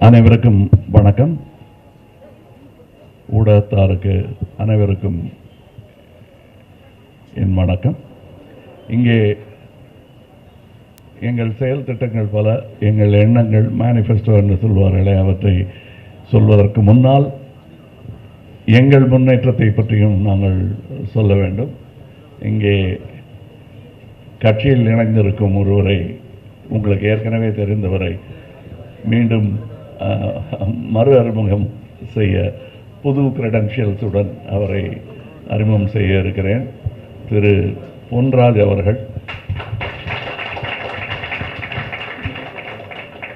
அனைவருக்கும் வணக்கம். ஊடகத்தாருக்கு அனைவருக்கும் என் வணக்கம். இங்கே எங்கள் செயல் திட்டங்கள் பல, எங்கள் எண்ணங்கள் மேனிஃபெஸ்டோ என்று சொல்வார்களே, அவற்றை சொல்வதற்கு முன்னால் எங்கள் முன்னேற்றத்தை பற்றியும் நாங்கள் சொல்ல வேண்டும். இங்கே கட்சியில் இணைந்திருக்கும் ஒருவரை, உங்களுக்கு ஏற்கனவே தெரிந்தவரை மீண்டும் மறு அறிமுகம் செய்ய புது கிரெடென்ஷியல்ஸுடன் அவரை அறிமுகம் செய்ய இருக்கிறேன். திரு பொன்ராஜ் அவர்கள்.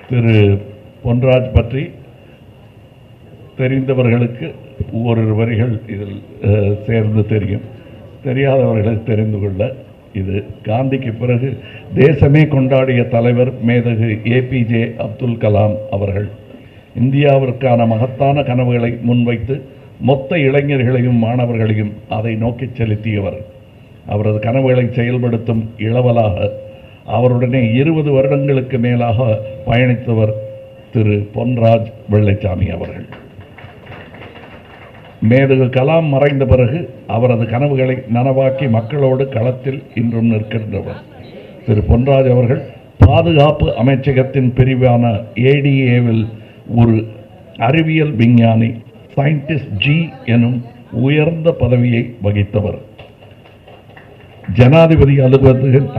திரு பொன்ராஜ் பற்றி தெரிந்தவர்களுக்கு ஓரிரு வரிகள் இதில் சேர்ந்து தெரியும். தெரியாதவர்களுக்கு தெரிந்து கொள்ள, இது காந்திக்கு பிறகு தேசமே கொண்டாடிய தலைவர் மேதகு ஏபிஜே அப்துல் கலாம் அவர்கள் இந்தியாவிற்கான மகத்தான கனவுகளை முன்வைத்து மொத்த இளைஞர்களையும் மாணவர்களையும் அதை நோக்கி செலுத்தியவர். அவரது கனவுகளை செயல்படுத்தும் இளவலாக அவருடனே 20 வருடங்களுக்கு மேலாக பயணித்தவர் திரு பொன்ராஜ் வெள்ளைச்சாமி அவர்கள். மேதகு கலாம் மறைந்த பிறகு அவரது கனவுகளை நனவாக்கி மக்களோடு களத்தில் இன்றும் நிற்கின்றவர் திரு பொன்ராஜ் அவர்கள் பாதுகாப்பு அமைச்சகத்தின் பிரிவான ஏடிஏவில் ஒரு அறிவியல் விஞ்ஞானி, சயின்டிஸ்ட் ஜி எனும் உயர்ந்த பதவியை வகித்தவர். ஜனாதிபதி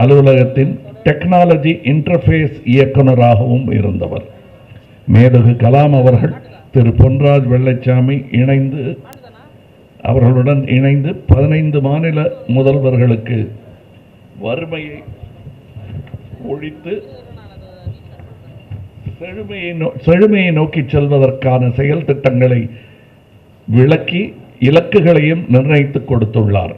அலுவலகத்தின் டெக்னாலஜி இன்டர்ஃபேஸ் இயக்குநராகவும் இருந்தவர். மேதகு கலாம் அவர்கள் திரு பொன்ராஜ் வெள்ளைச்சாமி அவர்களுடன் இணைந்து 15 மாநில முதல்வர்களுக்கு வறுமையை ஒழித்து செழுமையை நோக்கி செல்வதற்கான செயல் திட்டங்களை விளக்கி இலக்குகளையும் நிர்ணயித்துக் கொடுத்துள்ளார்.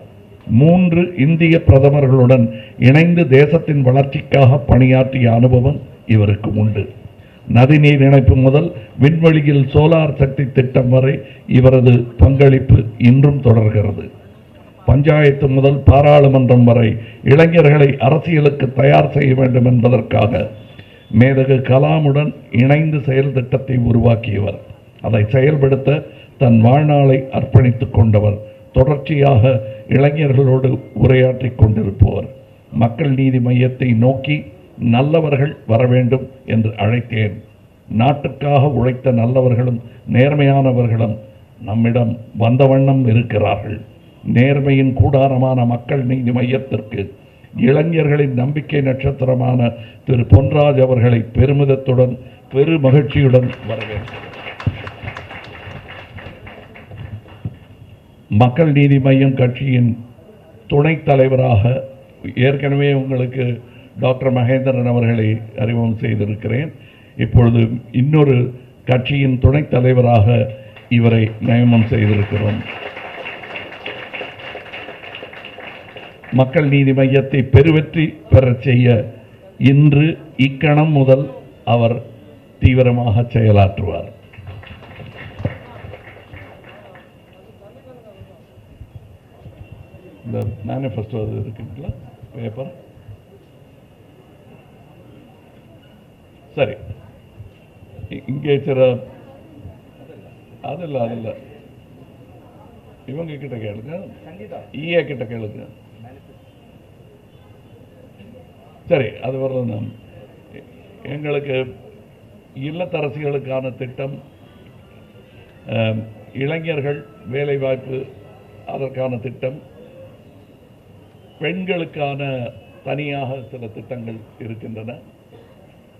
3 இந்திய பிரதமர்களுடன் இணைந்து தேசத்தின் வளர்ச்சிக்காக பணியாற்றிய அனுபவம் இவருக்கு உண்டு. நதிநீர் இணைப்பு முதல் விண்வெளியில் சோலார் சக்தி திட்டம் வரை இவரது பங்களிப்பு இன்றும் தொடர்கிறது. பஞ்சாயத்து முதல் பாராளுமன்றம் வரை இளைஞர்களை அரசியலுக்கு தயார் செய்ய வேண்டும் என்பதற்காக மேதகு கலாமுடன் இணைந்து செயல் திட்டத்தை உருவாக்கியவர். அதை செயல்படுத்த தன் வாழ்நாளை அர்ப்பணித்துக் கொண்டவர். தொடர்ச்சியாக இளைஞர்களோடு உரையாற்றி கொண்டிருப்பவர். மக்கள் நீதி மையத்தை நோக்கி நல்லவர்கள் வர வேண்டும் என்று அழைத்தேன். நாட்டுக்காக உழைத்த நல்லவர்களும் நேர்மையானவர்களும் நம்மிடம் வந்த வண்ணம் இருக்கிறார்கள். நேர்மையின் கூடாரமான மக்கள் நீதி மையத்திற்கு இளைஞர்களின் நம்பிக்கை நட்சத்திரமான திரு பொன்ராஜ் அவர்களை பெருமிதத்துடன் பெரு மகிழ்ச்சியுடன் வரவேற்கிறேன். மக்கள் நீதி மையம் கட்சியின் துணைத் தலைவராக ஏற்கனவே உங்களுக்கு டாக்டர் மகேந்திரன் அவர்களை அறிமுகம் செய்திருக்கிறேன். இப்பொழுது இன்னொரு கட்சியின் துணைத் தலைவராக இவரை நியமனம் செய்திருக்கிறோம். மக்கள் நீதி மையத்தை பெருவெற்றி பெறச் செய்ய இன்று இக்கணம் முதல் அவர் தீவிரமாக செயலாற்றுவார். இந்த மேனிஃபெஸ்டோ இருக்குங்களா பேப்பர்? சரி, இங்கே சில அதில் இவங்க கிட்ட கேளுங்க, ஈஏ கிட்ட கேளுங்க. சரி, அது வரல. எங்களுக்கு இல்லத்தரசிகளுக்கான திட்டம், இளைஞர்கள் வேலைவாய்ப்பு அதற்கான திட்டம், பெண்களுக்கான தனியாக சில திட்டங்கள் இருக்கின்றன.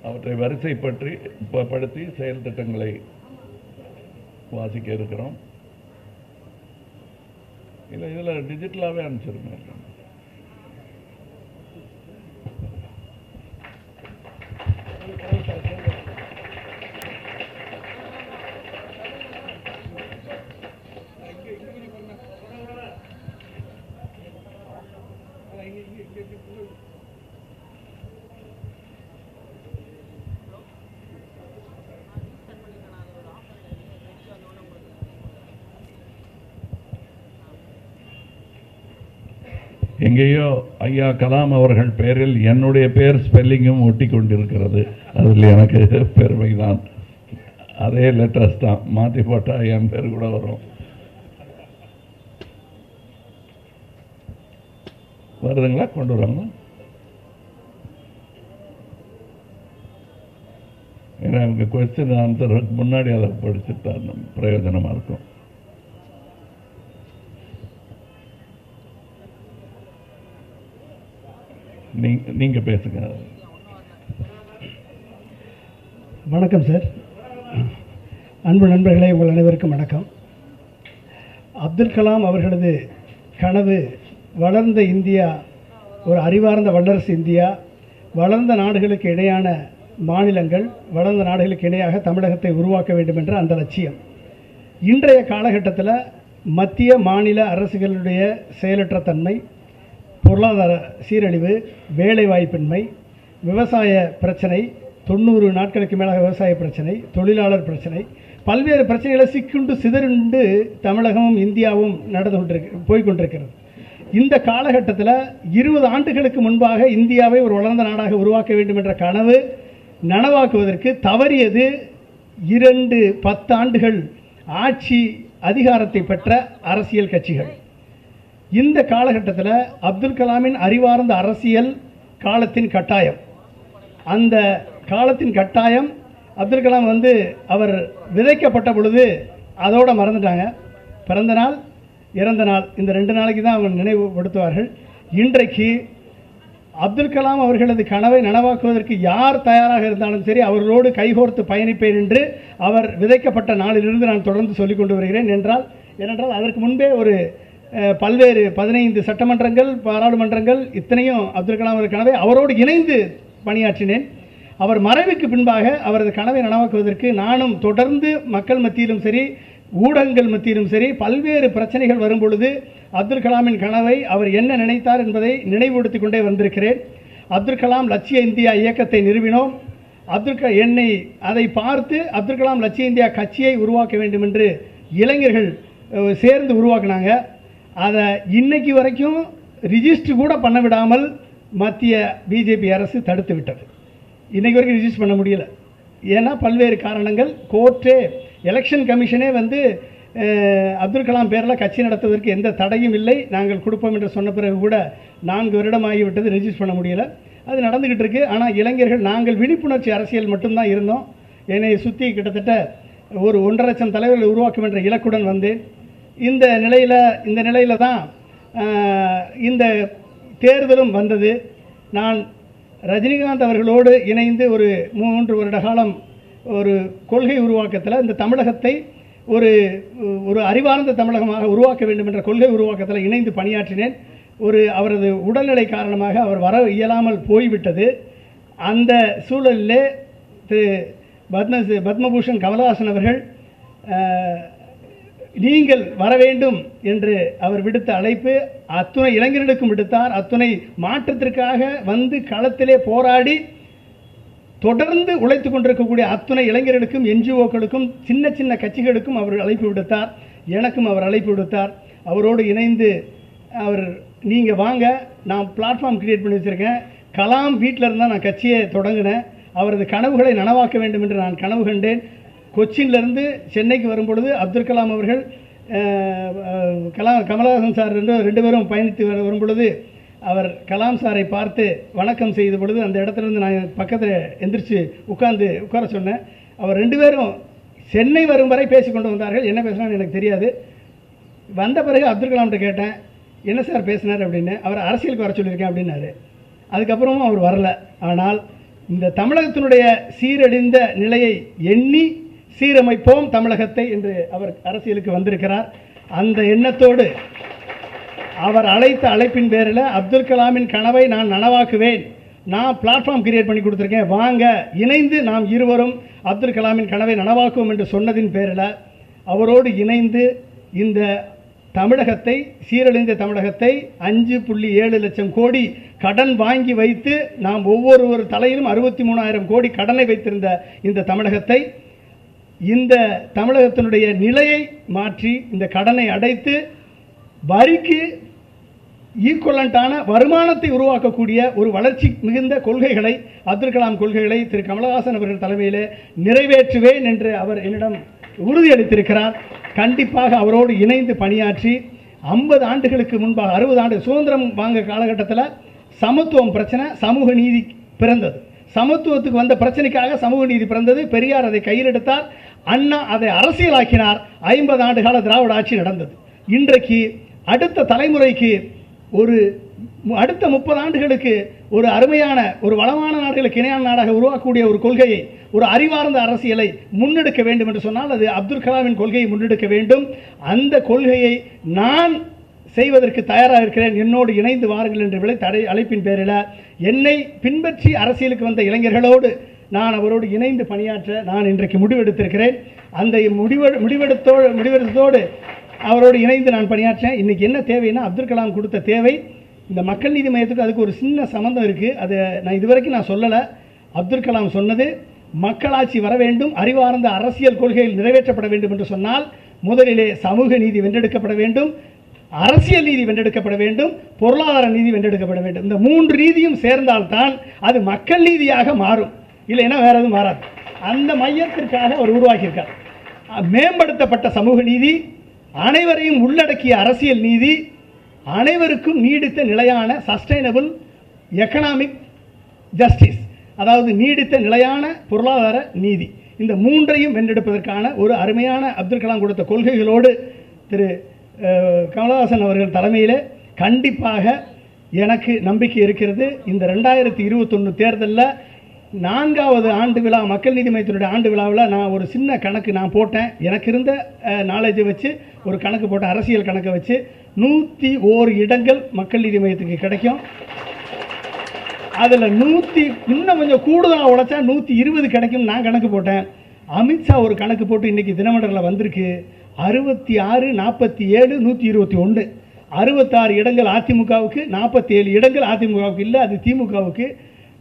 அவற்றை வரிசைப்படுத்தி செயல் திட்டங்களை வாசிக்க இருக்கிறோம். இல்லை, இதில் டிஜிட்டலாகவே அனுப்பிச்சிருக்கேன். எங்கேயோ ஐயா கலாம் அவர்கள் பெயரில் என்னுடைய பெயர் ஸ்பெல்லிங்கும் ஒட்டி கொண்டிருக்கிறது. அதில் எனக்கு பெருமைதான். அதே லெட்டர்ஸ் தான், மாற்றி போட்டால் என் பேர் கூட வரும். வருதுங்களா? கொண்டு வராங்க. ஏன்னா அவங்க கொஸ்டின் ஆன்சருக்கு முன்னாடி அதை படிச்சுட்டா பிரயோஜனமாக இருக்கும். நீங்க பேசுங்க. வணக்கம் சார். அன்பு நண்பர்களே, உங்கள் அனைவருக்கும் வணக்கம். அப்துல் கலாம் அவர்களது கனவு வளர்ந்த இந்தியா, ஒரு அறிவார்ந்த வல்லரசு இந்தியா, வளர்ந்த நாடுகளுக்கு இணையான மாநிலங்கள், வளர்ந்த நாடுகளுக்கு இணையாக தமிழகத்தை உருவாக்க வேண்டும் என்ற அந்த லட்சியம் இன்றைய காலகட்டத்தில் மத்திய மாநில அரசுகளுடைய செயலற்ற தன்மை, பொருளாதார சீரழிவு, வேலைவாய்ப்பின்மை, விவசாய பிரச்சனை, 90 நாட்களுக்கு மேலாக விவசாய பிரச்சனை, தொழிலாளர் பிரச்சனை, பல்வேறு பிரச்சனைகளை சிக்குண்டு சிதறுண்டு தமிழகமும் இந்தியாவும் போய்கொண்டிருக்கிறது. இந்த காலகட்டத்தில் 20 ஆண்டுகளுக்கு முன்பாக இந்தியாவை ஒரு வளர்ந்த நாடாக உருவாக்க வேண்டும் என்ற கனவு நனவாக்குவதற்கு தவறியது 10 ஆண்டுகள் ஆட்சி அதிகாரத்தை பெற்ற அரசியல் கட்சிகள். இந்த காலகட்டத்தில் அப்துல் கலாமின் அறிவார்ந்த அரசியல் காலத்தின் கட்டாயம், அந்த காலத்தின் கட்டாயம் அப்துல் கலாம் அவர் விதைக்கப்பட்ட பொழுது அதோடு மறந்துட்டாங்க. பிறந்த நாள், இறந்த நாள், இந்த 2 நாளைக்கு தான் அவங்க நினைவுபடுத்துவார்கள். இன்றைக்கு அப்துல் கலாம் அவர்களது கனவை நனவாக்குவதற்கு யார் தயாராக இருந்தாலும் சரி, அவர்களோடு கைகோர்த்து பயணிப்பேன் என்று அவர் விதைக்கப்பட்ட நாளிலிருந்து நான் தொடர்ந்து சொல்லிக் கொண்டு வருகிறேன். ஏனென்றால் அதற்கு முன்பே பல்வேறு 15 சட்டமன்றங்கள், பாராளுமன்றங்கள், இத்தனையும் அப்துல் கலாம் அவர்கள் கனவை அவரோடு இணைந்து பணியாற்றினேன். அவர் மறைவுக்கு பின்பாக அவரது கனவை நனவாக்குவதற்கு நானும் தொடர்ந்து மக்கள் மத்தியிலும் சரி, ஊடகங்கள் மத்தியிலும் சரி, பல்வேறு பிரச்சனைகள் வரும் பொழுது அப்துல் கலாமின் கனவை அவர் என்ன நினைத்தார் என்பதை நினைவுபடுத்தி கொண்டே வந்திருக்கிறேன். அப்துல் கலாம் லட்சிய இந்தியா இயக்கத்தை நிறுவினோம். என்னை அதை பார்த்து அப்துல் கலாம் லட்சிய இந்தியா கட்சியை உருவாக்க வேண்டும் என்று இளைஞர்கள் சேர்ந்து உருவாக்கினாங்க. அதை இன்னைக்கு வரைக்கும் ரிஜிஸ்டர் கூட பண்ண விடாமல் மத்திய பிஜேபி அரசு தடுத்து விட்டது. இன்றைக்கு வரைக்கும் ரிஜிஸ்டர் பண்ண முடியல. ஏன்னா பல்வேறு காரணங்கள். கோர்ட்டே, எலெக்ஷன் கமிஷனே அப்துல் கலாம் பேரில் கட்சி நடத்துவதற்கு எந்த தடையும் இல்லை, நாங்கள் கொடுப்போம் என்று சொன்ன பிறகு கூட 4 வருடம் ஆகிவிட்டது, ரிஜிஸ்டர் பண்ண முடியல. அது நடந்துக்கிட்டு இருக்குது. ஆனால் இளைஞர்கள், நாங்கள் விழிப்புணர்ச்சி அரசியல் மட்டும்தான் இருந்தோம். என்னை சுற்றி கிட்டத்தட்ட ஒரு 1.5 லட்சம் தலைவர்களை உருவாக்கும் என்ற இலக்குடன் வந்தேன். இந்த நிலையில் தான் இந்த தேர்தலும் வந்தது. நான் ரஜினிகாந்த் அவர்களோடு இணைந்து ஒரு 3 வருட காலம் ஒரு கொள்கை உருவாக்கத்தில் இந்த தமிழகத்தை ஒரு அறிவார்ந்த தமிழகமாக உருவாக்க வேண்டும் என்ற கொள்கை உருவாக்கத்தில் இணைந்து பணியாற்றினேன். அவரது உடல்நிலை காரணமாக அவர் வர இயலாமல் போய்விட்டது. அந்த சூழலிலே திரு பத்மபூஷன் கமலஹாசன் அவர்கள் நீங்கள் வர வேண்டும் என்று அவர் விடுத்த அழைப்பு அத்துணை இளைஞர்களுக்கும் விடுத்தார். அத்துணை மாற்றத்திற்காக களத்திலே போராடி தொடர்ந்து உழைத்து கொண்டிருக்கக்கூடிய அத்துணை இளைஞர்களுக்கும், என்ஜிஓக்களுக்கும், சின்ன சின்ன கட்சிகளுக்கும் அவர் அழைப்பு விடுத்தார். எனக்கும் அவர் அழைப்பு விடுத்தார். அவரோடு இணைந்து நீங்கள் வாங்க, நான் பிளாட்ஃபார்ம் கிரியேட் பண்ணி வச்சுருக்கேன். கலாம் வீட்டில் இருந்தால் நான் கட்சியை தொடங்கினேன். அவரது கனவுகளை நனவாக்க வேண்டும் என்று நான் கனவு கண்டேன். கொச்சின்லேருந்து சென்னைக்கு வரும்பொழுது அப்துல் கலாம் அவர்கள் கமலஹாசன் சார் 2 பேரும் பயணித்து வரும்பொழுது அவர் கலாம் சாரை பார்த்து வணக்கம் செய்த பொழுது அந்த இடத்துலேருந்து நான் பக்கத்தில் எந்திரிச்சு உட்கார சொன்னேன். அவர் 2 பேரும் சென்னை வரும் வரை பேசிக்கொண்டு வந்தார்கள். என்ன பேசினான்னு எனக்கு தெரியாது. வந்த பிறகு அப்துல் கலாம்கிட்ட கேட்டேன், என்ன சார் பேசினார் அப்படின்னு. அவர் அரசியலுக்கு வர சொல்லியிருக்கேன் அப்படின்னாரு. அதுக்கப்புறமும் அவர் வரல. ஆனால் இந்த தமிழகத்தினுடைய சீரழிந்த நிலையை எண்ணி சீரமைப்போம் தமிழகத்தை என்று அவர் அரசியலுக்கு வந்திருக்கிறார். அந்த எண்ணத்தோடு அவர் அழைத்த அழைப்பின் பேரில் அப்துல் கலாமின் கனவை நான் நனவாக்குவேன், நான் பிளாட்ஃபார்ம் கிரியேட் பண்ணி கொடுத்துருக்கேன், வாங்க இணைந்து நாம் இருவரும் அப்துல் கலாமின் கனவை நனவாக்குவோம் என்று சொன்னதின் பேரில் அவரோடு இணைந்து இந்த தமிழகத்தை, சீரழிந்த தமிழகத்தை 5.7 லட்சம் கோடி கடன் வாங்கி வைத்து நாம் ஒவ்வொரு தலையிலும் 63,000 கோடி கடனை வைத்திருந்த இந்த தமிழகத்தை, இந்த தமிழகத்தினுடைய நிலையை மாற்றி இந்த கடனை அடைத்து வரிக்கு ஈக்குவலண்டான வருமானத்தை உருவாக்கக்கூடிய ஒரு வளர்ச்சி மிகுந்த கொள்கைகளை, அப்துல் கலாம் கொள்கைகளை திரு கமலஹாசன் அவர்கள் தலைமையில் நிறைவேற்றுவேன் என்று அவர் என்னிடம் உறுதியளித்திருக்கிறார். கண்டிப்பாக அவரோடு இணைந்து பணியாற்றி 50 ஆண்டுகளுக்கு முன்பாக 60 ஆண்டு சுதந்திரம் வாங்க காலகட்டத்தில் சமத்துவம் பிரச்சனை, சமூக நீதி பிறந்தது. சமத்துவத்துக்கு வந்த பிரச்சனைக்காக சமூக நீதி பிறந்தது. பெரியார் அதை கையில் எடுத்தார். அண்ணா அதை அரசியலாக்கினார். 50 ஆண்டு கால திராவிட ஆட்சி நடந்தது. இன்றைக்கு அடுத்த தலைமுறைக்கு அடுத்த 30 ஆண்டுகளுக்கு ஒரு அருமையான, ஒரு வளமான நாடுகளுக்கு இணையான நாடாக உருவாக்கக்கூடிய ஒரு கொள்கையை, ஒரு அறிவார்ந்த அரசியலை முன்னெடுக்க வேண்டும் என்று சொன்னால் அது அப்துல் கலாமின் கொள்கையை முன்னெடுக்க வேண்டும். அந்த கொள்கையை நான் செய்வதற்கு தயாராக இருக்கிறேன். என்னோடு இணைந்து வாருங்கள் என்ற அழைப்பின் பேரில் என்னை பின்பற்றி அரசியலுக்கு வந்த இளைஞர்களோடு நான் அவரோடு இணைந்து பணியாற்ற நான் இன்றைக்கு முடிவெடுத்திருக்கிறேன். அந்த முடிவெடுத்ததோடு அவரோடு இணைந்து நான் பணியாற்றேன். இன்றைக்கி என்ன தேவைன்னா, அப்துல் கலாம் கொடுத்த தேவை இந்த மக்கள் நீதி மையத்துக்கு அதுக்கு ஒரு சின்ன சம்பந்தம் இருக்குது. அது நான் இதுவரைக்கும் நான் சொல்லலை. அப்துல் கலாம் சொன்னது மக்களாட்சி வர வேண்டும், அறிவார்ந்த அரசியல் கொள்கைகள் நிறைவேற்றப்பட வேண்டும் என்று சொன்னால் முதலிலே சமூக நீதி வென்றெடுக்கப்பட வேண்டும், அரசியல் நீதி வென்றெடுக்கப்பட வேண்டும், பொருளாதார நீதி வென்றெடுக்கப்பட வேண்டும். இந்த 3 நீதியும் சேர்ந்தால்தான் அது மக்கள் நீதியாக மாறும். இல்லைன்னா வேற எதுவும் மாறாது. அந்த மையத்திற்காக அவர் உருவாக்கியிருக்கார். மேம்படுத்தப்பட்ட சமூக நீதி, அனைவரையும் உள்ளடக்கிய அரசியல் நீதி, அனைவருக்கும் நீடித்த நிலையான சஸ்டைனபிள் எக்கனாமிக் ஜஸ்டிஸ், அதாவது நீடித்த நிலையான பொருளாதார நீதி, இந்த 3ஐயும் வென்றெடுப்பதற்கான ஒரு அருமையான அப்துல் கலாம் கொடுத்த கொள்கைகளோடு திரு கமலஹாசன் அவர்கள் தலைமையில் கண்டிப்பாக எனக்கு நம்பிக்கை இருக்கிறது. இந்த 2021 தேர்தலில் 4வது ஆண்டு விழா, மக்கள் நீதி மையத்தினுடைய ஆண்டு விழாவில் நான் ஒரு சின்ன கணக்கு நான் போட்டேன். எனக்கு இருந்த நாலேஜை வச்சு ஒரு கணக்கு போட்டேன், அரசியல் கணக்கை வச்சு 101 இடங்கள் மக்கள் நீதி மையத்துக்கு கிடைக்கும். அதில் இன்னும் கொஞ்சம் கூடுதலாக உழைச்சா 120 கிடைக்கும் நான் கணக்கு போட்டேன். அமித்ஷா ஒரு கணக்கு போட்டு இன்றைக்கி தினமலரில் வந்திருக்கு 66, 47, 121, 66 இடங்கள் அதிமுகவுக்கு, 47 இடங்கள் அதிமுகவுக்கு இல்லை, அது திமுகவுக்கு.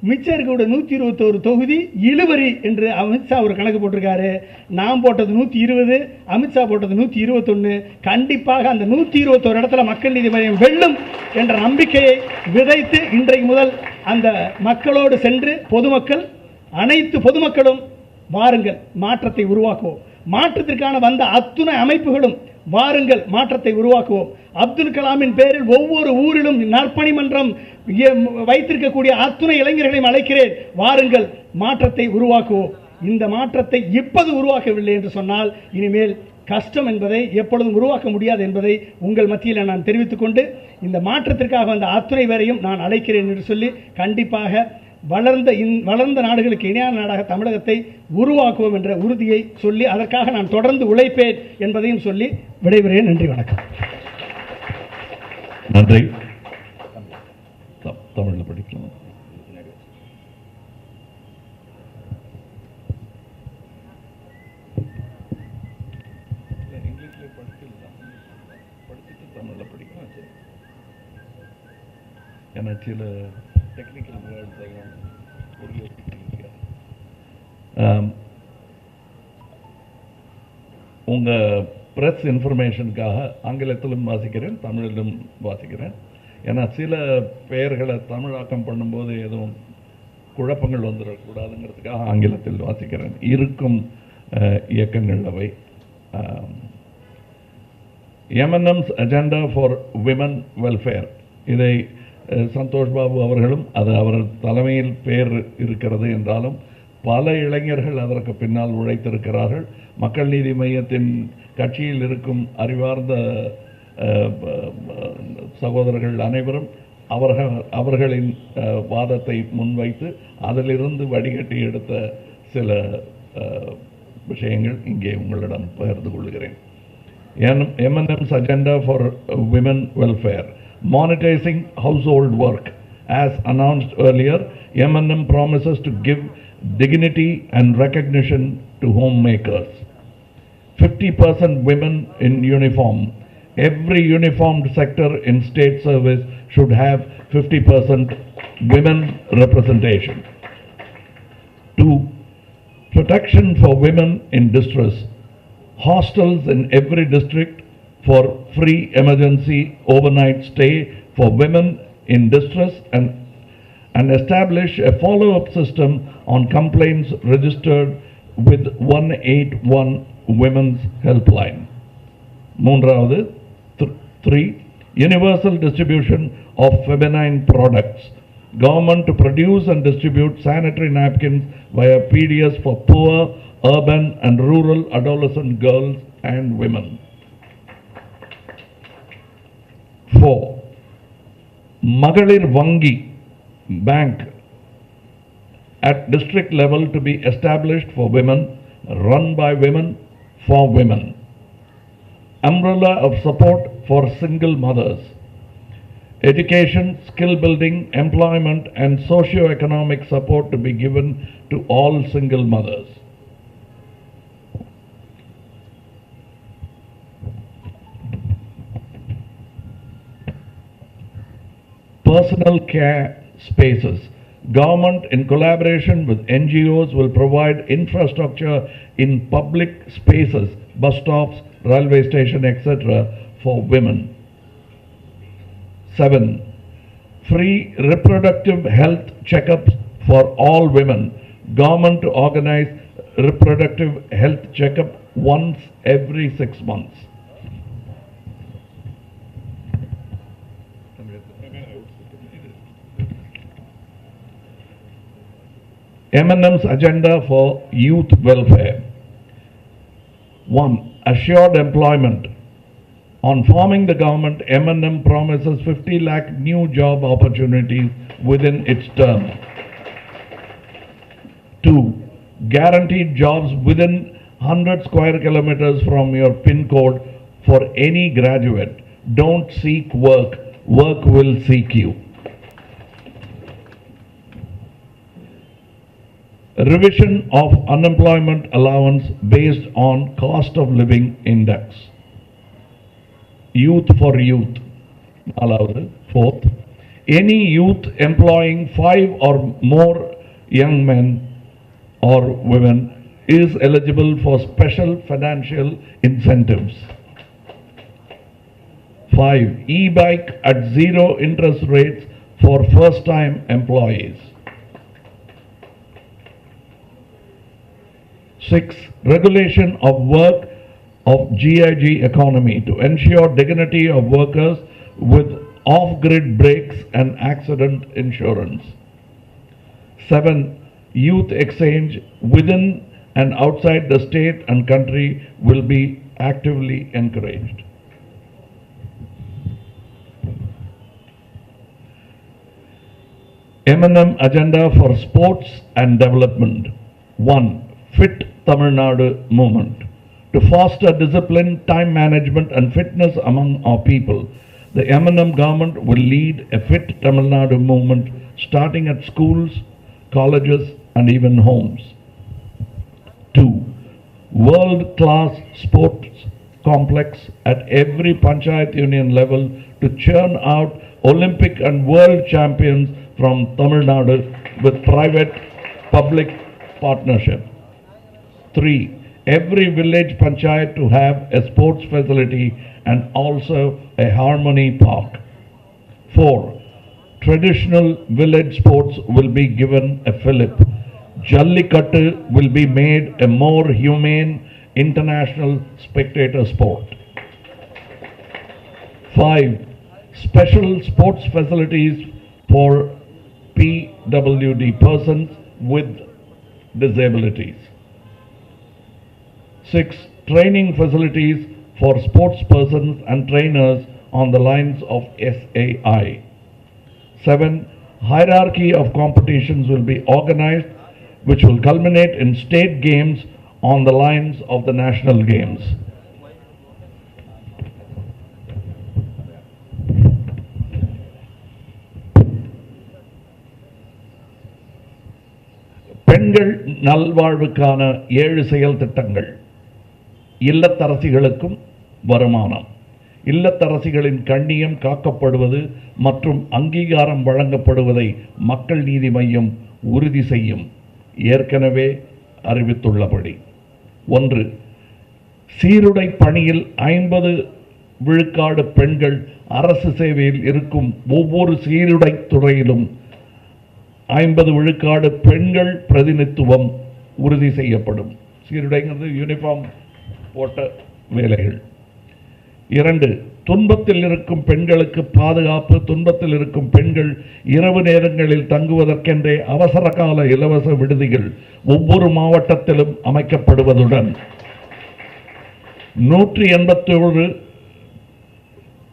மிச்சம் இருக்கக்கூடிய 121 தொகுதி இழுவரி என்று அமித்ஷா ஒரு கணக்கு போட்டிருக்காரு. நான் போட்டது 120, அமித்ஷா போட்டது 121. கண்டிப்பாக அந்த 121 இடத்துல மக்கள் நீதி மையம் வெல்லும் என்ற நம்பிக்கையை விதைத்து இன்றைக்கு முதல் அந்த மக்களோடு சென்று அனைத்து பொதுமக்களும் வாருங்கள் மாற்றத்தை உருவாக்குவோம், மாற்றத்திற்கான வந்த அத்துணை அமைப்புகளும் வாருங்கள் மாற்றத்தை உருவாக்குவோம். அப்துல் கலாமின் பேரில் ஒவ்வொரு ஊரிலும் நற்பணி மன்றம் வைத்திருக்கக்கூடிய அத்துணை இளைஞர்களையும் அழைக்கிறேன், வாருங்கள் மாற்றத்தை உருவாக்குவோம். இந்த மாற்றத்தை இப்போது உருவாக்கவில்லை என்று சொன்னால் இனிமேல் கஷ்டம் என்பதை எப்பொழுதும் உருவாக்க முடியாது என்பதை உங்கள் மத்தியில் நான் தெரிவித்துக் கொண்டு இந்த மாற்றத்திற்காக வந்த அத்துணை பேரையும் நான் அழைக்கிறேன் என்று சொல்லி கண்டிப்பாக வளர்ந்த நாடுகளுக்கு இணையான நாடாக தமிழகத்தை உருவாக்குவோம் என்ற உறுதியை சொல்லி அதற்காக நான் தொடர்ந்து உழைப்பேன் என்பதையும் சொல்லி விடைபெறுகிறேன். நன்றி, வணக்கம். நன்றி. தமிழில் படிக்கலாம். இங்கிலீஷ்ல படிச்சுட்டு தமிழில் படிக்கலாம். ஏன்னா சில டெக்னிக்கல் வேர்ட்ஸ் எல்லாம் உங்கள் ப்ரெஸ் இன்ஃபர்மேஷனுக்காக ஆங்கிலத்திலும் வாசிக்கிறேன், தமிழிலும் வாசிக்கிறேன். ஏன்னா சில பெயர்களை தமிழாக்கம் பண்ணும்போது எதுவும் குழப்பங்கள் வந்துடக்கூடாதுங்கிறதுக்காக ஆங்கிலத்தில் வாசிக்கிறேன். இருக்கும் இயக்கங்கள் அவை. எம்என்எம்ஸ் அஜெண்டா ஃபார் விமன் வெல்ஃபேர், இதை சந்தோஷ் பாபு அவர்களும் அது அவர் தலைமையில் பேர் இருக்கிறது என்றாலும் பல இளைஞர்கள் அதற்கு பின்னால் உழைத்திருக்கிறார்கள். மக்கள் நீதி மையத்தின் கட்சியில் இருக்கும் அறிவார்ந்த சகோதரர்கள் அனைவரும் அவர்களின் வாதத்தை முன்வைத்து அதிலிருந்து வடிகட்டி எடுத்த சில விஷயங்கள் இங்கே உங்களிடம் பகிர்ந்து கொள்கிறேன். MNM's agenda for women welfare. Monetizing household work. As announced earlier, M&M promises to give dignity and recognition to homemakers. 50% women in uniform. Every uniformed sector in state service should have 50% women representation. 2. Protection for women in distress. Hostels in every district for free emergency overnight stay for women in distress and establish a follow-up system on complaints registered with 181 Women's Helpline. மூன்றாவது 3. Universal distribution of feminine products. Government to produce and distribute sanitary napkins via PDS for poor, urban and rural adolescent girls and women. 4. Magalir Vangi Bank at district level to be established for women, run by women, for women. Umbrella of support for single mothers. Education, skill building, employment and socio-economic support to be given to all single mothers. Personal care spaces. Government in collaboration with NGOs will provide infrastructure in public spaces, bus stops, railway station, etc. for women. 7. Free reproductive health checkups for all women. Government to organize reproductive health checkup once every 6 months. M&M's agenda for youth welfare. 1. Assured employment. On forming the government, M&M promises 50 lakh new job opportunities within its term. 2. Guaranteed jobs within 100 square kilometers from your PIN code for any graduate. Don't seek work, work will seek you. Revision of unemployment allowance based on cost of living index. Youth for youth. 4th, any youth employing 5 or more young men or women is eligible for special financial incentives. 5. E-bike at 0 interest rates for first-time employees. 6. Regulation of work of GIG economy to ensure dignity of workers with off-grid breaks and accident insurance. 7. Youth exchange within and outside the state and country will be actively encouraged. M&M agenda for sports and development. 1. Fit Tamil Nadu movement. To foster discipline, time management and fitness among our people, the M&M government will lead a Fit Tamil Nadu movement starting at schools, colleges and even homes. 2. World-class sports complex at every Panchayat Union level to churn out Olympic and world champions from Tamil Nadu with private-public partnership. 3. Every village panchayat to have a sports facility and also a harmony park. 4. Traditional village sports will be given a fillip. Jallikattu will be made a more humane international spectator sport. 5. Special sports facilities for PWD persons with disabilities. 6. Training facilities for sports persons and trainers on the lines of SAI. 7. Hierarchy of competitions will be organized which will culminate in state games on the lines of the national games. பெண்கள் நல்வாழ்வுக்கான 7 செயல் திட்டங்கள். இல்லத்தரசிகளுக்கும் வருமானம். இல்லத்தரசிகளின் கண்ணியம் காக்கப்படுவது மற்றும் அங்கீகாரம் வழங்கப்படுவதை மக்கள் நீதி மையம் உறுதி செய்யும். ஏற்கனவே அறிவித்துள்ளபடி 1. சீருடை பணியில் 50 விழுக்காடு பெண்கள் அரசு சேவையில் இருக்கும் ஒவ்வொரு சீருடை துறையிலும் 50 விழுக்காடு பெண்கள் பிரதிநிதித்துவம் உறுதி செய்யப்படும். சீருடைங்கிறது யூனிஃபார்ம் போட்ட வேலைகள். 2, துன்பத்தில் இருக்கும் பெண்களுக்கு பாதுகாப்பு. துன்பத்தில் இருக்கும் பெண்கள் இரவு நேரங்களில் தங்குவதற்கென்றே அவசர கால இலவச விடுதிகள் ஒவ்வொரு மாவட்டத்திலும் அமைக்கப்படுவதுடன் 181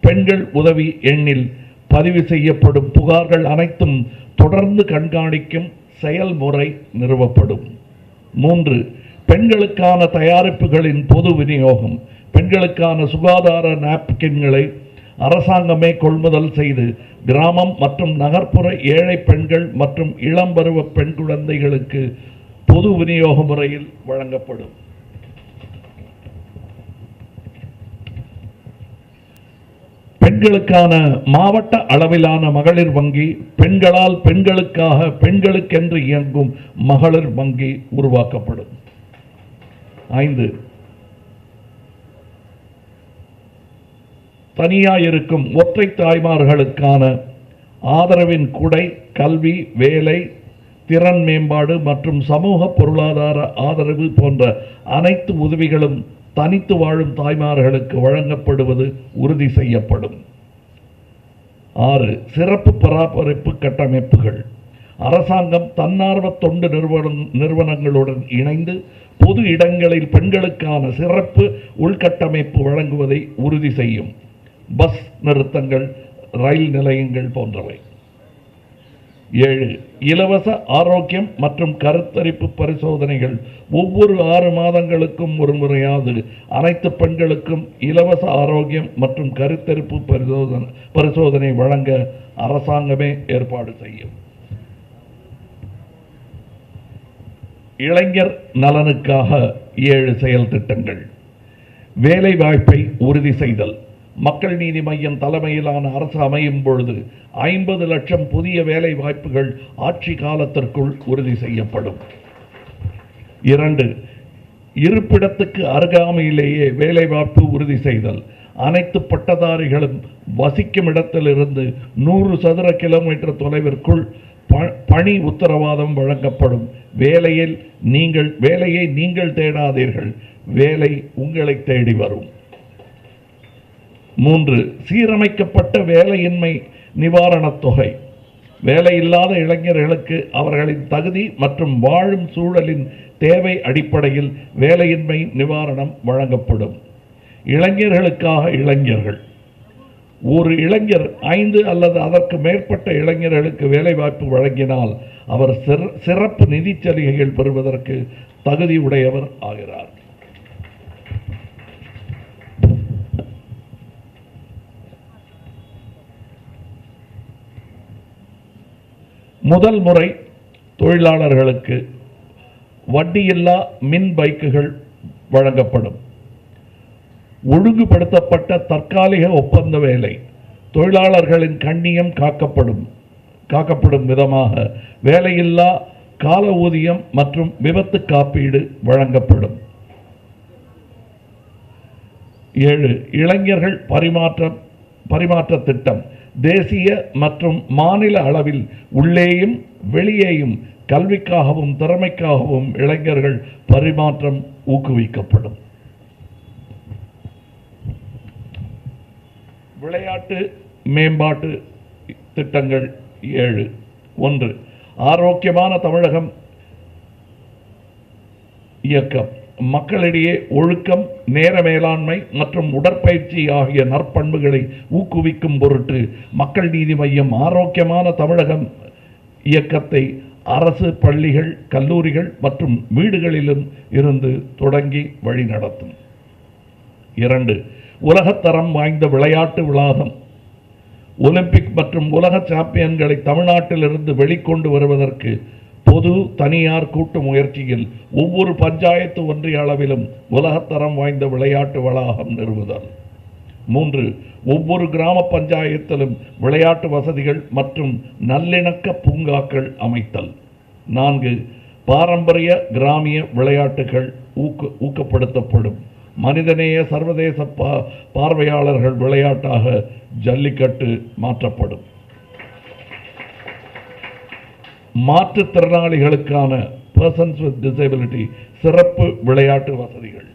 பெண்கள் உதவி எண்ணில் பதிவு செய்யப்படும் புகார்கள் அனைத்தும் தொடர்ந்து கண்காணிக்கும் செயல்முறை நிறுவப்படும். 3, பெண்களுக்கான தயாரிப்புகளின் பொது விநியோகம். பெண்களுக்கான சுகாதார நாப்கின்களை அரசாங்கமே கொள்முதல் செய்து கிராமம் மற்றும் நகர்ப்புற ஏழை பெண்கள் மற்றும் இளம்பருவ பெண் குழந்தைகளுக்கு பொது விநியோக முறையில் வழங்கப்படும். பெண்களுக்கான மாவட்ட அளவிலான மகளிர் வங்கி. பெண்களால் பெண்களுக்காக பெண்களுக்கென்று இயங்கும் மகளிர் வங்கி உருவாக்கப்படும். 5, தனியாயிருக்கும் ஒற்றை தாய்மார்களுக்கான ஆதரவின் குடை, கல்வி, வேலை, திறன் மேம்பாடு மற்றும் சமூக பொருளாதார ஆதரவு போன்ற அனைத்து உதவிகளும் தனித்து வாழும் தாய்மார்களுக்கு வழங்கப்படுவது உறுதி செய்யப்படும். 6, சிறப்பு பராமரிப்பு கட்டமைப்புகள். அரசாங்கம் தன்னார்வ தொண்டு நிறுவனங்களுடன் இணைந்து பொது இடங்களில் பெண்களுக்கான சிறப்பு உள்கட்டமைப்பு வழங்குவதை உறுதி செய்யும். பஸ் நிறுத்தங்கள், ரயில் நிலையங்கள் போன்றவை. 7, இலவச ஆரோக்கியம் மற்றும் கருத்தரிப்பு பரிசோதனைகள். ஒவ்வொரு 6 மாதங்களுக்கும் ஒரு முறையாவது அனைத்து பெண்களுக்கும் இலவச ஆரோக்கியம் மற்றும் கருத்தரிப்பு பரிசோதனை வழங்க அரசாங்கமே ஏற்பாடு செய்யும். இளைஞர் நலனுக்காக 7 செயல் திட்டங்கள். வேலை வாய்ப்பை உறுதி செய்தல். மக்கள் நீதி மையம் தலைமையிலான அரசு அமையும் பொழுது 50 லட்சம் புதிய வேலை வாய்ப்புகள் ஆட்சி காலத்திற்குள் உறுதி செய்யப்படும். 2, இருப்பிடத்துக்கு அருகாமையிலேயே வேலை வாய்ப்பு உறுதி செய்தல். அனைத்து பட்டதாரிகளும் வசிக்கும் இடத்திலிருந்து 100 சதுர கிலோமீட்டர் தொலைவிற்குள் பணி உத்தரவாதம் வழங்கப்படும். வேலையை நீங்கள் தேடாதீர்கள், வேலை உங்களை தேடி வரும். 3, சீரமைக்கப்பட்ட வேலையின்மை நிவாரணத் தொகை. வேலையில்லாத இளைஞர்களுக்கு அவர்களின் தகுதி மற்றும் வாழும் சூழலின் தேவை அடிப்படையில் வேலையின்மை நிவாரணம் வழங்கப்படும். இளைஞர்களுக்காக இளைஞர்கள். ஒரு இளைஞர் 5 அல்லது அதற்கு மேற்பட்ட இளைஞர்களுக்கு வேலைவாய்ப்பு வழங்கினால் அவர் சிறப்பு நிதி சலுகைகள் பெறுவதற்கு தகுதி உடையவர் ஆகிறார். முதல் முறை தொழிலாளர்களுக்கு வட்டியில்லா மின் பைக்குகள் வழங்கப்படும். ஒழுங்குபடுத்தப்பட்ட தற்காலிக ஒப்பந்த வேலை. தொழிலாளர்களின் கண்ணியம் காக்கப்படும் விதமாக வேலையில்லா கால ஊதியம் மற்றும் விபத்து காப்பீடு வழங்கப்படும். 7, இளைஞர்கள் பரிமாற்ற திட்டம். தேசிய மற்றும் மாநில அளவில் உள்ளேயும் வெளியேயும் கல்விக்காகவும் திறமைக்காகவும் இளைஞர்கள் பரிமாற்றம் ஊக்குவிக்கப்படும். விளையாட்டு மேம்பாட்டு திட்டங்கள் 7. 1, ஆரோக்கியமான தமிழகம் இயக்கம். மக்களிடையே ஒழுக்கம், நேர மேலாண்மை மற்றும் உடற்பயிற்சி ஆகிய நற்பண்புகளை ஊக்குவிக்கும் பொருட்டு மக்கள் நீதி மையம் ஆரோக்கியமான தமிழகம் இயக்கத்தை அரசு பள்ளிகள், கல்லூரிகள் மற்றும் வீடுகளிலும் இருந்து தொடங்கி வழிநடத்தும். 2, உலகத்தரம் வாய்ந்த விளையாட்டு வளாகம். ஒலிம்பிக் மற்றும் உலக சாம்பியன்களை தமிழ்நாட்டிலிருந்து வெளிக்கொண்டு வருவதற்கு பொது தனியார் கூட்டு முயற்சியில் ஒவ்வொரு பஞ்சாயத்து ஒன்றிய அளவிலும் உலகத்தரம் வாய்ந்த விளையாட்டு வளாகம் நிறுவுதல். 3, ஒவ்வொரு கிராம பஞ்சாயத்திலும் விளையாட்டு வசதிகள் மற்றும் நல்லிணக்க பூங்காக்கள் அமைத்தல். 4, பாரம்பரிய கிராமிய விளையாட்டுகள் ஊக்கப்படுத்தப்படும். மனிதநேய சர்வதேச பார்வையாளர்கள் விளையாட்டாக ஜல்லிக்கட்டு மாற்றப்படும். மாற்றுத்திறனாளிகளுக்கான பர்சன்ஸ் வித் டிசபிலிட்டி சிறப்பு விளையாட்டு வசதிகள்.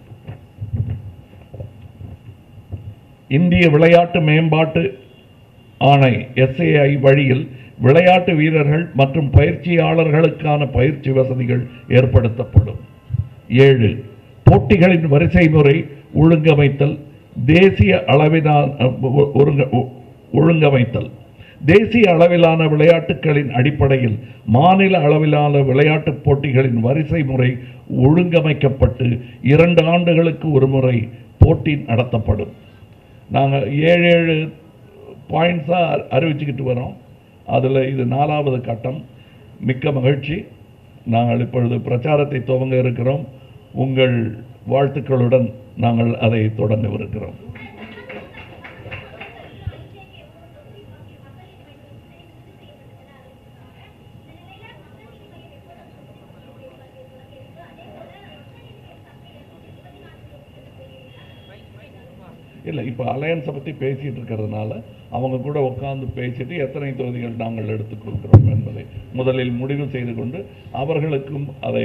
இந்திய விளையாட்டு மேம்பாட்டு ஆணை SAI வழியில் விளையாட்டு வீரர்கள் மற்றும் பயிற்சியாளர்களுக்கான பயிற்சி வசதிகள் ஏற்படுத்தப்படும். 7. போட்டிகளின் வரிசை முறை ஒழுங்கமைத்தல். தேசிய அளவிலான விளையாட்டுகளின் அடிப்படையில் மாநில அளவிலான விளையாட்டுப் போட்டிகளின் வரிசை முறை ஒழுங்கமைக்கப்பட்டு 2 ஆண்டுகளுக்கு ஒரு முறை போட்டி நடத்தப்படும். நாங்கள் 7 பாயிண்ட்ஸாக அறிவிச்சுக்கிட்டு வரோம். அதில் இது 4வது கட்டம். மிக்க மகிழ்ச்சி. நாங்கள் இப்பொழுது பிரச்சாரத்தை துவங்க இருக்கிறோம். உங்கள் வாழ்த்துக்களுடன் நாங்கள் அதை தொடங்கவிருக்கிறோம். இல்லை, இப்போ அலையன்ஸை பற்றி பேசிகிட்டு இருக்கிறதுனால அவங்க கூட உட்கார்ந்து பேசிட்டு எத்தனை தொகுதிகள் நாங்கள் எடுத்துக்கொள்கிறோம் என்பதை முதலில் முடிவு செய்து கொண்டு அவர்களுக்கும் அதை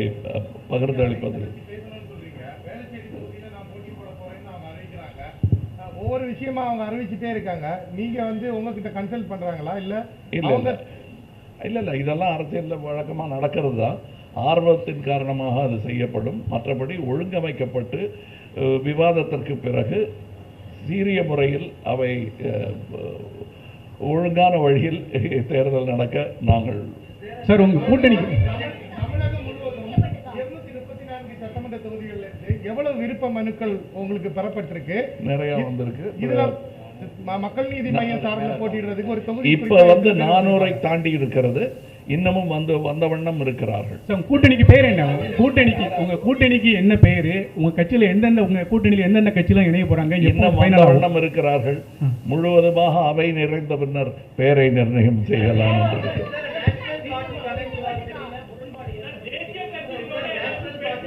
பகிர்ந்தளிப்பது. ஒவ்வொரு விஷயமா அவங்க அறிவிச்சுட்டே இருக்காங்க. நீங்க உங்ககிட்ட கன்சல்ட் பண்றாங்களா? இல்லை இதெல்லாம் அரசியலில் வழக்கமாக நடக்கிறது தான். ஆர்வத்தின் காரணமாக அது செய்யப்படும். மற்றபடி ஒழுங்கமைக்கப்பட்டு விவாதத்திற்கு பிறகு சீரிய முறையில் அவை ஒழுங்கான வழியில் தேர்தல் நடக்க நாங்கள் சார் உங்க கூட்டணிக்கு தமிழகம் முழுவதும் 234 சட்டமன்ற தொகுதிகளிலிருந்து எவ்வளவு விருப்ப மனுக்கள் உங்களுக்கு பெறப்பட்டிருக்கு? நிறைய வந்திருக்கு. இதுல மக்கள் நீதி மையம் சார்பில் போட்டியிடுறதுக்கு ஒரு தொகுதி இப்ப 400-ஐ தாண்டி இருக்கிறது. இன்னமும் வந்த வண்ணம் இருக்கிறார்கள். கூட்டணிக்கு பேர் என்ன? உங்க கூட்டணிக்கு என்ன பேரு? உங்க கட்சியில உங்க கூட்டணியில் எந்தெந்த கட்சியில இணைய போறாங்க? இன்னும் வந்த வண்ணம் இருக்கிறார்கள். முழுவதுமாக அவை நிறைந்த பின்னர் பெயரை நிர்ணயம் செய்யலாம் என்று.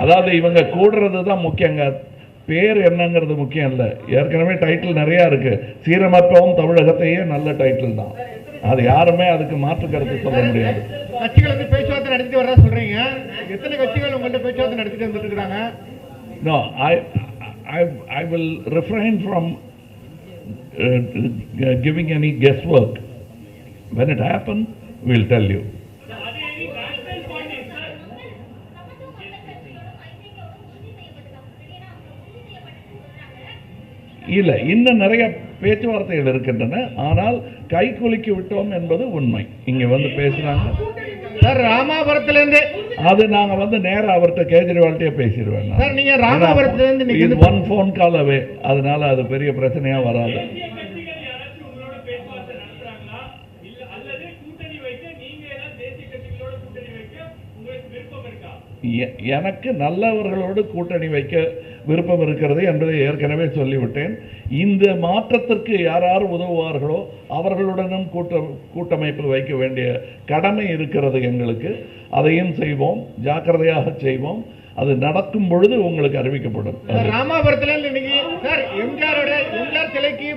அதாவது இவங்க கூடுறது தான் முக்கியங்க. பேர் என்னங்கிறது முக்கியம் இல்லை. ஏற்கனவே டைட்டில் நிறைய இருக்கு. சீரமைப்பவும் தமிழகத்தையே நல்ல டைட்டில் தான். அது யாருமே அதுக்கு மாற்று கருத்து சொல்ல முடியாது. கட்சிகள் பேச்சுவார்த்தை நடத்திட்டு வரதா சொல்றீங்க. எத்தனை கட்சிகள் உங்கள்ட்ட பேச்சுவார்த்தை நடத்திட்டு வந்துட்டு இருக்காங்க? No, I will refrain from giving any guesswork. When it happens, we'll tell you. இல்லை, இன்னும் நிறைய பேச்சுவார்த்தைகள் இருக்கின்றன. ஆனால் கைக்குலுக்கி விட்டோம் என்பது உண்மை. இங்க பேசுறாங்க சார் ராமாபுரத்திலிருந்து. அது நாங்க நேரா அவர்கிட்ட கேஜ்ரிவால்ட்டே பேசிடுவேன் சார். நீங்க ராமாபுரத்திலிருந்து இது 1 phone call away. அதனால அது பெரிய பிரச்சனையா வராது. எனக்கு நல்லவர்களோடு கூட்டணி வைக்க விருப்பம் இருக்கிறது என்பதை ஏற்கனவே சொல்லிவிட்டேன். இந்த மாற்றத்திற்கு யார் உதவுவார்களோ அவர்களுடனும் கூட்டமைப்பு வைக்க வேண்டிய கடமை இருக்கிறது எங்களுக்கு. அதையும் செய்வோம், ஜாக்கிரதையாக செய்வோம். அது நடக்கும் பொழுது உங்களுக்கு அறிவிக்கப்படும். ராமாபுரத்தில் இன்னைக்கு சார் எம்ஜிஆர் சிலைக்கு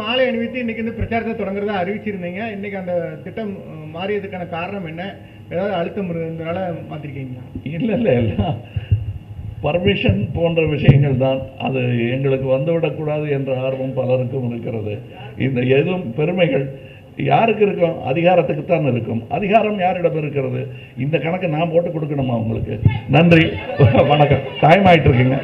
மாலை அணிவித்து இன்னைக்கு இந்த பிரச்சாரத்தை தொடங்குறதா அறிவிச்சிருந்தீங்க. இன்னைக்கு அந்த திட்டம் மாறியதுக்கான காரணம் என்ன? ஏதாவது அழுத்தம் இருந்ததுனால மாத்திருக்கீங்களா? இல்லை, பர்மிஷன் போன்ற விஷயங்கள் தான். அது எங்களுக்கு வந்துவிடக்கூடாது என்ற ஆர்வம் பலருக்கும் இருக்கிறது. இந்த எதுவும் பெருமைகள் யாருக்கு இருக்கும்? அதிகாரத்துக்கு தான் இருக்கும். அதிகாரம் யாரிடம் இருக்கிறது? இந்த கணக்கு நான் போட்டு கொடுக்கணுமா உங்களுக்கு? நன்றி, வணக்கம். டைம் ஆயிட்டு இருக்குங்க.